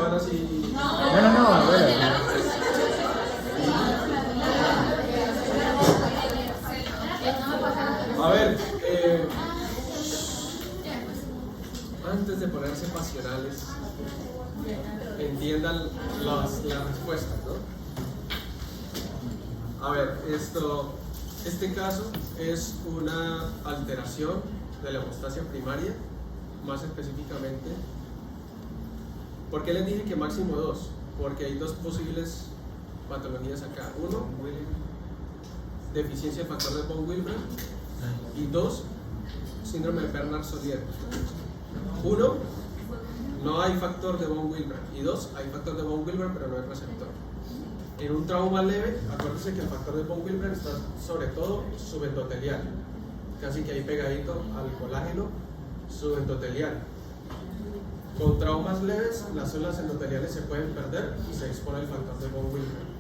van así. No, a ver. A ver, antes de ponerse pasionales, entiendan las respuestas, ¿no? A ver, este caso es una alteración de la hemostasia primaria, más específicamente. ¿Por qué les dije que máximo 2? Porque hay 2 posibles patologías acá. 1, deficiencia del factor de von Willebrand, y 2, síndrome de Bernard-Solier. 1, no hay factor de von Willebrand, y 2, hay factor de von Willebrand pero no hay receptor. En un trauma leve, acuérdense que el factor de von Willebrand está sobre todo subendotelial, casi que ahí pegadito al colágeno subendotelial. Con traumas leves, las células endoteliales se pueden perder y se expone el factor de von Willebrand.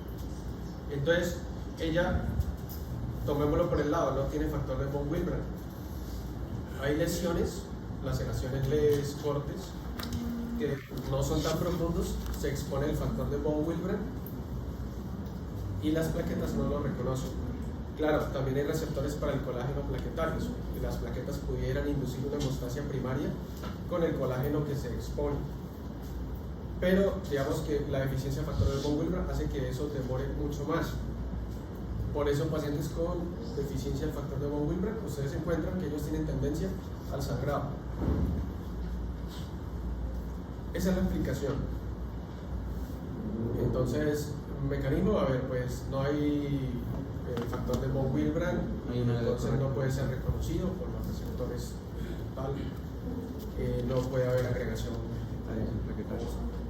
Entonces, ella, tomémoslo por el lado, no tiene factor de von Willebrand. Hay lesiones, laceraciones leves, cortes, que no son tan profundos, se expone el factor de von Willebrand y las plaquetas no lo reconocen. Claro, también hay receptores para el colágeno plaquetarios y las plaquetas pudieran inducir una hemostasia primaria con el colágeno que se expone. Pero digamos que la deficiencia de factor de von Willebrand hace que eso demore mucho más. Por eso pacientes con deficiencia del factor de von Willebrand, ustedes encuentran que ellos tienen tendencia al sangrado. Esa es la explicación. Entonces, mecanismo, a ver, pues no hay el factor de von Willebrand, entonces no puede ser reconocido por los receptores tal, no puede haber agregación.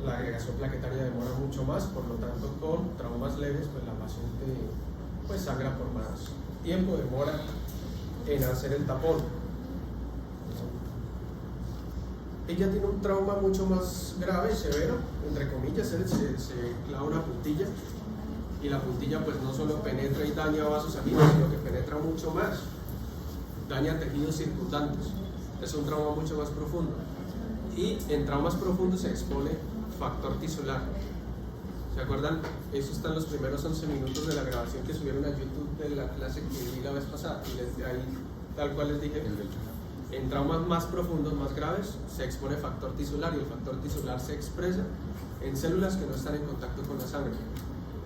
La agregación plaquetaria demora mucho más, por lo tanto con traumas leves pues la paciente pues sangra por más tiempo, demora en hacer el tapón. Ella tiene un trauma mucho más grave, severo, entre comillas, se clava una puntilla y la puntilla pues no solo penetra y daña vasos sanguíneos, sino que penetra mucho más, daña tejidos circundantes. Es un trauma mucho más profundo y en traumas profundos se expone factor tisular. ¿Se acuerdan? Eso está en los primeros 11 minutos de la grabación que subieron a YouTube de la clase que vi la vez pasada y ahí tal cual les dije. En traumas más profundos, más graves, se expone factor tisular y el factor tisular se expresa en células que no están en contacto con la sangre.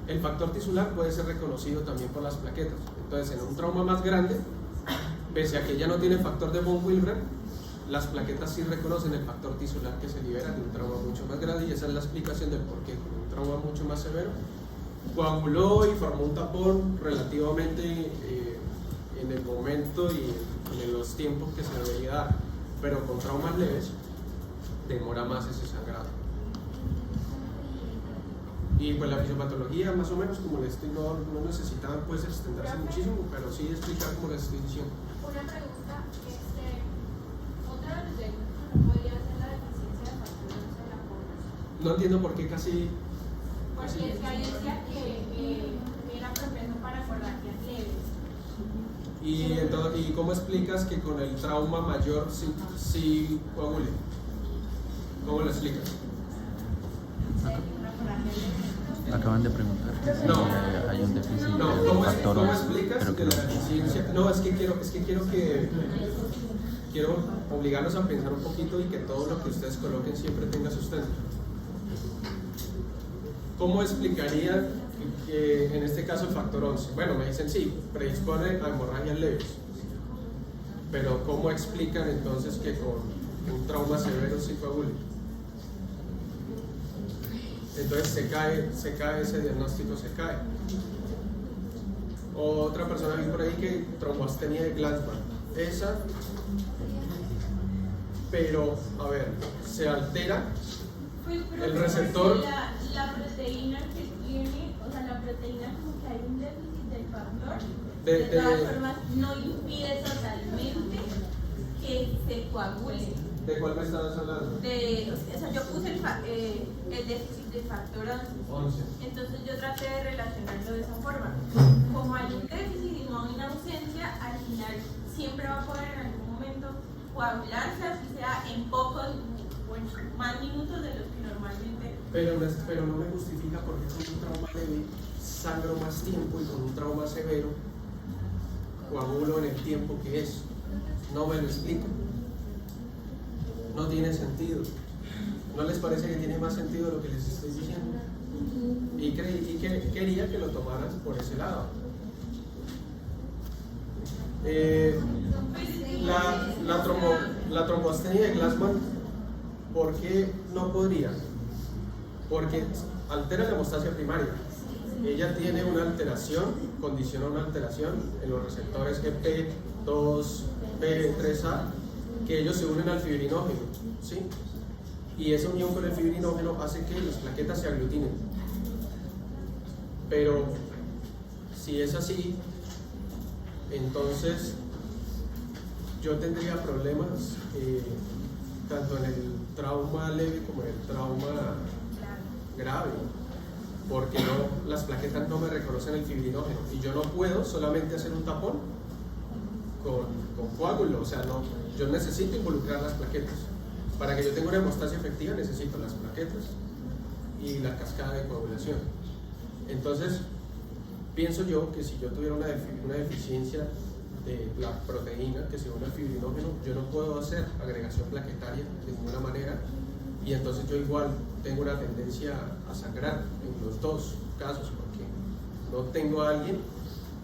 El factor tisular puede ser reconocido también por las plaquetas. Entonces, en un trauma más grande, pese a que ya no tiene factor de von Willebrand, las plaquetas sí reconocen el factor tisular que se libera de un trauma mucho más grande y esa es la explicación del por qué con un trauma mucho más severo coaguló y formó un tapón relativamente en el momento y en los tiempos que se debería dar, pero con traumas leves demora más ese sangrado. Y pues la fisiopatología más o menos como les estoy, no necesitaban pues extenderse muchísimo, pero sí explicar como les estoy diciendo. Una pregunta, otra de los diagnósticos podría ser la deficiencia de factor de la población. No entiendo por qué casi porque es que ahí decía que era propenso para hemorragias leves. ¿Y cómo explicas que con el trauma mayor sí coagule? ¿Cómo lo explicas? Acaban de preguntar que si hay un déficit ¿Cómo factor explicas que la deficiencia? No, es que quiero obligarlos a pensar un poquito y que todo lo que ustedes coloquen siempre tenga sustento. ¿Cómo explicaría que en este caso el factor 11? Bueno, me dicen sí, predispone a hemorragias leves, pero ¿cómo explican entonces que con un trauma severo sí coagule? Entonces se cae ese diagnóstico, se cae. Otra persona vi por ahí que trombostenia de Glasgow, esa, pero a ver, se altera el receptor. La proteína que tiene, o sea, la proteína como que hay un déficit del factor, de todas formas no impide totalmente que se coagule. ¿De cuál me estabas hablando? O sea, yo puse el déficit del factor 11. Entonces yo traté de relacionarlo de esa forma. Como hay un déficit y no hay una ausencia, al final siempre va a poder en algún momento coagularse, así sea en pocos o en más minutos de los que normalmente. Pero no me justifica porque con un trauma leve sangro más tiempo y con un trauma severo coagulo en el tiempo que es. No me lo explica. No tiene sentido. ¿No les parece que tiene más sentido lo que les estoy diciendo? Y quería que lo tomaran por ese lado. La trombostenia de Glassman, ¿por qué no podría? Porque altera la hemostasia primaria. Ella tiene una alteración, condiciona una alteración en los receptores GP2P3A, que ellos se unen al fibrinógeno, ¿sí? Y esa unión con el fibrinógeno hace que las plaquetas se aglutinen. Pero si es así, entonces yo tendría problemas tanto en el trauma leve como en el trauma grave, porque las plaquetas no me reconocen el fibrinógeno y yo no puedo solamente hacer un tapón con coágulo. O sea, yo necesito involucrar las plaquetas. Para que yo tenga una hemostasia efectiva necesito las plaquetas y la cascada de coagulación. Entonces, pienso yo que si yo tuviera una deficiencia de la proteína que se une al fibrinógeno, yo no puedo hacer agregación plaquetaria de ninguna manera, y entonces yo igual tengo una tendencia a sangrar en los dos casos, porque no tengo a alguien,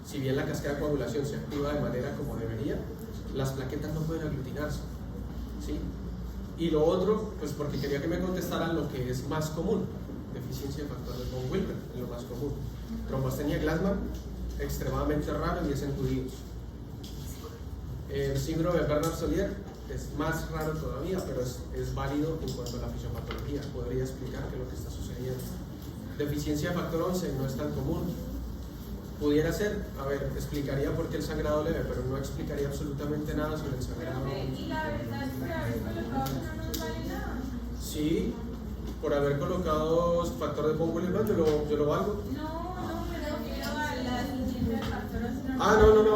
si bien la cascada de coagulación se activa de manera como debería, las plaquetas no pueden aglutinarse, ¿sí? Y lo otro, pues porque quería que me contestaran lo que es más común: deficiencia de factor de von Willebrand, es lo más común. Trombostenia Glassman, extremadamente raro y es en judíos. El síndrome de Bernard-Solier es más raro todavía, pero es válido en cuanto a la fisiopatología. Podría explicar qué es lo que está sucediendo. Deficiencia de factor 11 no es tan común. Pudiera ser, explicaría por qué el sangrado leve, pero no explicaría absolutamente nada sobre el sangrado. Y la verdad es que por haber colocado no nos vale nada. Sí, por haber colocado factor de von Willebrand, yo lo valgo. No, me refiero a la deficiencia de factor 11.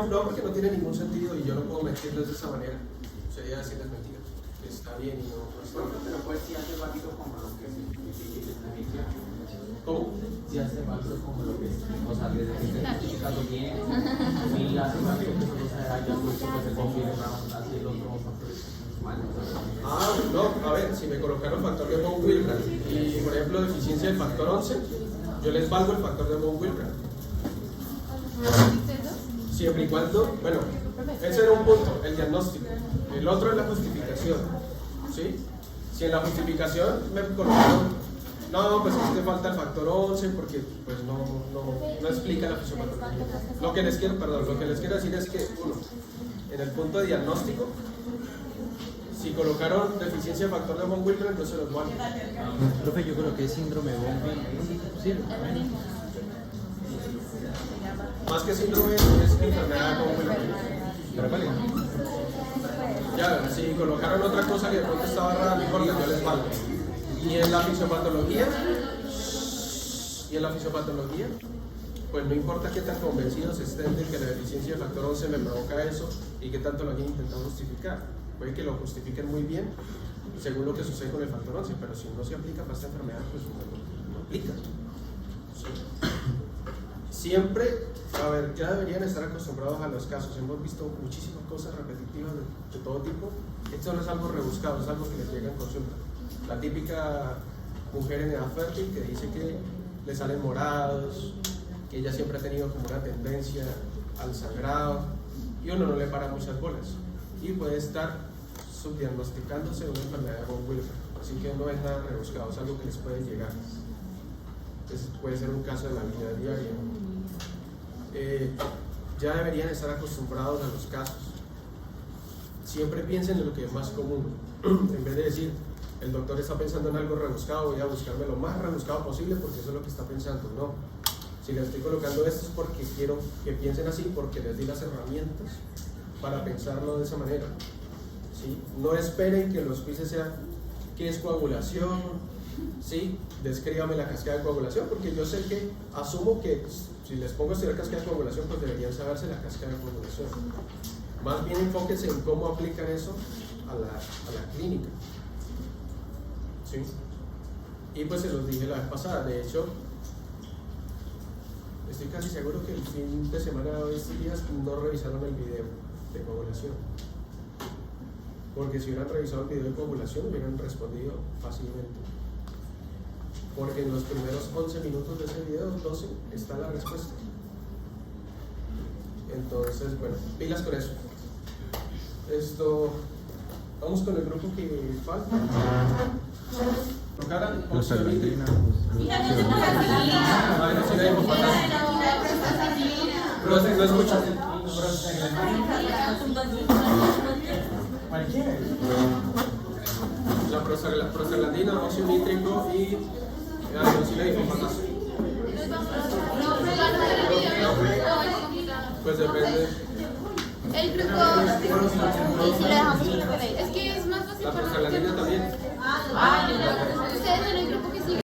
No, porque no tiene ningún sentido y yo no puedo mentirles de esa manera. Sería decirles mentiras, que está bien y no está bien. Pero pues si hace válido como lo que se ¿Cómo? si hace válido como lo que o sea, desde que esté justificado bien, y hace válido que solo se haya puesto que se confíe así el otro factor mal. Si me colocaron factor de von Willebrand y por ejemplo deficiencia del factor 11, yo les valgo el factor de von Willebrand. Siempre y cuando, ese era un punto, el diagnóstico. El otro es la justificación, ¿sí? Si en la justificación me colocaron, pues es que falta el factor 11 porque pues no explica la fisiopatología. Lo que les quiero decir es que, uno, en el punto de diagnóstico, si colocaron deficiencia de factor de von Willebrand, entonces los valgo. Profe, yo creo que es síndrome de von Willebrand. Más que síndrome, es enfermedad de von Willebrand. Pero vale. Ya, si colocaron otra cosa que de pronto estaba rara, no importa, yo les valgo. Y en la fisiopatología, pues no importa qué tan convencidos estén de que la deficiencia de factor 11 me provoca eso y qué tanto lo hayan intentado justificar. Puede que lo justifiquen muy bien según lo que sucede con el factor 11, pero si no se aplica para esta enfermedad, pues no aplica. Sí. Siempre, ya deberían estar acostumbrados a los casos. Hemos visto muchísimas cosas repetitivas de todo tipo. Esto no es algo rebuscado, es algo que les llega en consulta. La típica mujer en edad fértil que dice que le salen morados, que ella siempre ha tenido como una tendencia al sangrado y uno no le para muchas bolas y puede estar subdiagnosticándose una enfermedad de von Willebrand. Así que no es nada rebuscado, es algo que les puede llegar. Entonces puede ser un caso de la vida diaria. Ya deberían estar acostumbrados a los casos. Siempre piensen en lo que es más común. En vez de decir, el doctor está pensando en algo rebuscado, voy a buscarme lo más rebuscado posible porque eso es lo que está pensando. No. Si les estoy colocando esto es porque quiero que piensen así, porque les di las herramientas para pensarlo de esa manera. ¿Sí? No esperen que los quizzes sean qué es coagulación, ¿sí? Descríbame la cascada de coagulación, porque yo sé que asumo que si les pongo a estudiar cascada de coagulación, pues deberían saberse la cascada de coagulación. Más bien enfóquense en cómo aplican eso a la clínica. ¿sí? Y pues se los dije la vez pasada. De hecho, estoy casi seguro que el fin de semana de estos días no revisaron el video de coagulación. Porque si hubieran revisado el video de coagulación hubieran respondido fácilmente. Porque en los primeros 11 minutos de ese video, 12, está la respuesta. Entonces, bueno, pilas con eso. Vamos con el grupo que falta. Tocaran Prostaglandina. No escuchas. La prostaglandina, óxido nítrico y adenosina y fosfatasa. Pues depende. El grupo, y si lo dejamos